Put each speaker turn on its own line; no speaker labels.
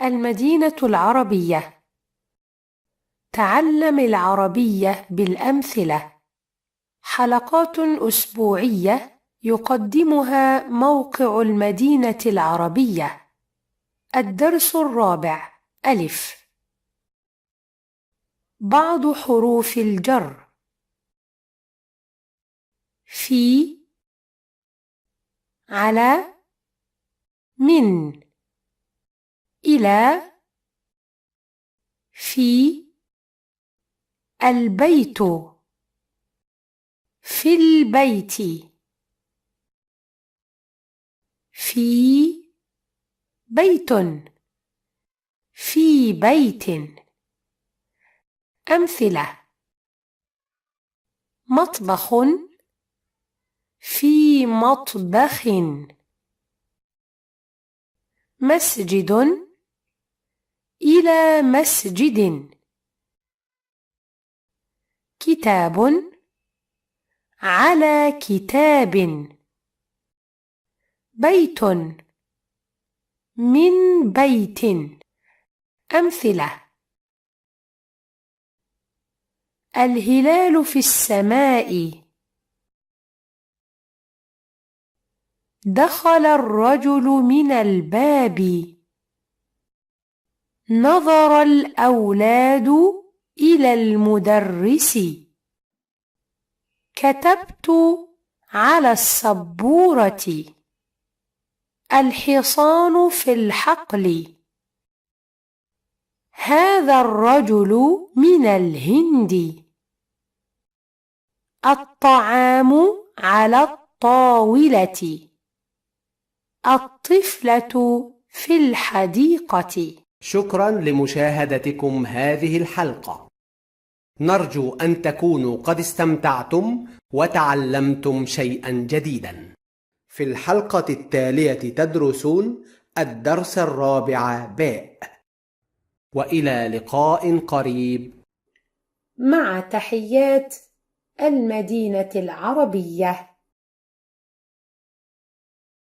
المدينة العربية. تعلم العربية بالأمثلة. حلقات أسبوعية يقدمها موقع المدينة العربية. الدرس الرابع ألف. بعض حروف الجر: في، على، من، إلى، في، البيت، في البيت، في بيت، في بيت. أمثلة: مطبخ، في مطبخ، مسجد، إلى مسجد، كتاب، على كتاب، بيت، من بيت. أمثلة: الهلال في السماء، دخل الرجل من الباب، نظر الأولاد إلى المدرس، كتبت على السبورة، الحصان في الحقل، هذا الرجل من الهند، الطعام على الطاولة، الطفلة في الحديقة.
شكرا لمشاهدتكم هذه الحلقة. نرجو أن تكونوا قد استمتعتم وتعلمتم شيئا جديدا. في الحلقة التالية تدرسون الدرس الرابع باء. وإلى لقاء قريب.
مع تحيات المدينة العربية.